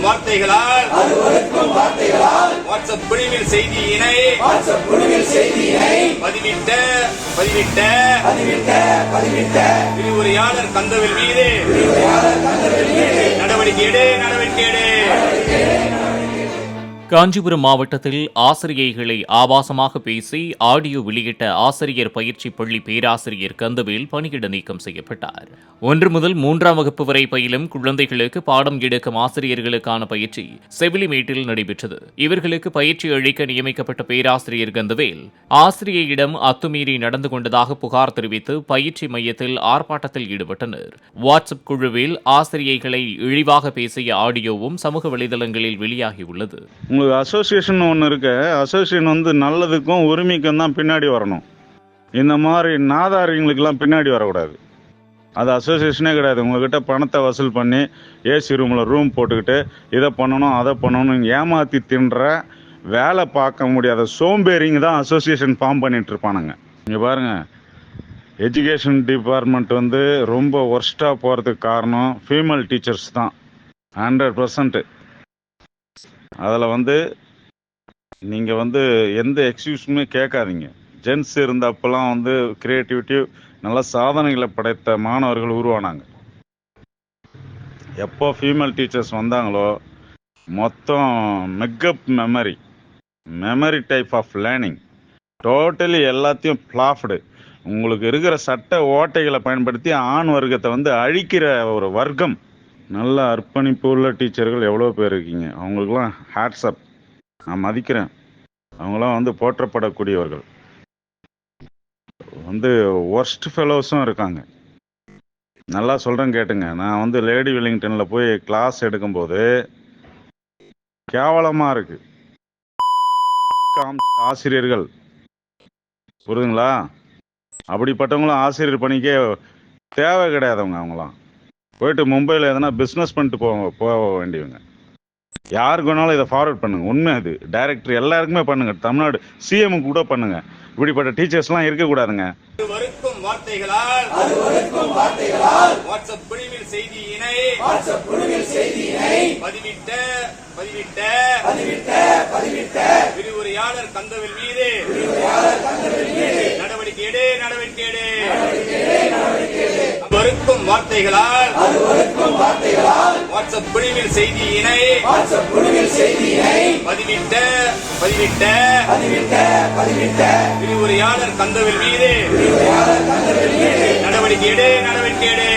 வார்த்தைகளால் வாட்ஸ்அப் குழுவில் செய்தியினை பதிவிட்ட விரிவுரையாளர் கந்தவேல் மீது நடவடிக்கை எடு. காஞ்சிபுரம் மாவட்டத்தில் ஆசிரியைகளை ஆபாசமாக பேசி ஆடியோ வெளியிட்ட ஆசிரியர் பயிற்சி பள்ளி பேராசிரியர் கந்தவேல் பணியிட நீக்கம் செய்யப்பட்டார். 1 முதல் 3ஆம் வகுப்பு வரை பயிலும் குழந்தைகளுக்கு பாடம் எடுக்கும் ஆசிரியர்களுக்கான பயிற்சி செவிலிமேட்டில் நடைபெற்றது. இவர்களுக்கு பயிற்சி அளிக்க நியமிக்கப்பட்ட பேராசிரியர் கந்தவேல் ஆசிரியையிடம் அத்துமீறி நடந்து கொண்டதாக புகார் தெரிவித்து பயிற்சி மையத்தில் ஆர்ப்பாட்டத்தில் ஈடுபட்டனர். வாட்ஸ்அப் குழுவில் ஆசிரியைகளை இழிவாக பேசிய ஆடியோவும் சமூக வலைதளங்களில் வெளியாகியுள்ளது. உங்களுக்கு அசோசியேஷன் ஒன்று இருக்கு. அசோசியேஷன் வந்து நல்லதுக்கும் உரிமைக்கும் தான் பின்னாடி வரணும். இந்த மாதிரி நாதாரிங்களுக்கெல்லாம் பின்னாடி வரக்கூடாது. அது அசோசியேஷனே கிடையாது. உங்ககிட்ட பணத்தை வசூல் பண்ணி ஏசி ரூம் போட்டுக்கிட்டு இதை பண்ணணும் அதை பண்ணணும் ஏமாற்றி தின்ற வேலை பார்க்க முடியாத சோம்பேறிங்க தான் அசோசியேஷன் ஃபார்ம் பண்ணிட்டு இருப்பானுங்க. இங்கே பாருங்க, எஜுகேஷன் டிபார்ட்மெண்ட் வந்து ரொம்ப ஒர்ஸ்ட்டாக போகிறதுக்கு காரணம் ஃபீமேல் டீச்சர்ஸ் தான் 100%. அதில் வந்து நீங்கள் வந்து எந்த எக்ஸ்கியூஸுமே கேட்காதீங்க. ஜென்ஸ் இருந்தப்பெல்லாம் வந்து கிரியேட்டிவிட்டி நல்ல சாதனைகளை படைத்த மாணவர்கள் உருவானாங்க. எப்போ ஃபீமேல் டீச்சர்ஸ் வந்தாங்களோ மொத்தம் mug up memory type of learning totally எல்லாத்தையும் ஃப்ளாப்டு. உங்களுக்கு இருக்கிற சட்ட ஓட்டைகளை பயன்படுத்தி ஆண் வர்க்கத்தை வந்து அழிக்கிற ஒரு வர்க்கம். நல்ல அர்ப்பணிப்பு உள்ள டீச்சர்கள் எவ்வளோ பேர் இருக்கீங்க. அவங்களுக்கெல்லாம் ஹேட்ஸ்அப், நான் மதிக்கிறேன். அவங்களாம் வந்து போற்றப்படக்கூடியவர்கள். வந்து ஒர்ஸ்ட் ஃபெலோஸும் இருக்காங்க. நல்லா சொல்கிறேன் கேட்டுங்க. நான் வந்து லேடி வெல்லிங்டனில் போய் கிளாஸ் எடுக்கும்போது கேவலமாக இருக்கு ஆசிரியர்கள், புரியுதுங்களா? அப்படிப்பட்டவங்களும் ஆசிரியர் பணிக்கே தேவை கிடையாதவங்க. அவங்களாம் போயிட்டு மும்பையில் எதனா பிஸ்னஸ் பண்ணிட்டு போக வேண்டியவங்க. யாருக்கு வேணாலும் இதை ஃபார்வர்ட் பண்ணுங்க. உண்மை அது. டைரக்டர் எல்லாருக்குமே பண்ணுங்க. தமிழ்நாடு சிஎம் கூட பண்ணுங்க. இப்படிப்பட்ட டீச்சர்ஸ்லாம் இருக்கக்கூடாதுங்க. வார்த்தைகளால் வாட்ஸ்அப் குழுவில் செய்தியினை பதிவிட்ட விரிவுரையாளர் கந்தவேல் மீது நடவடிக்கை எடு. வறுக்கும் வார்த்தைகளால் வாட்ஸ்அப் குழுவில் செய்தியினை பதிவிட்ட விரிவுரையாளர் கந்தவேல் மீது நடவடிக்கை எடு.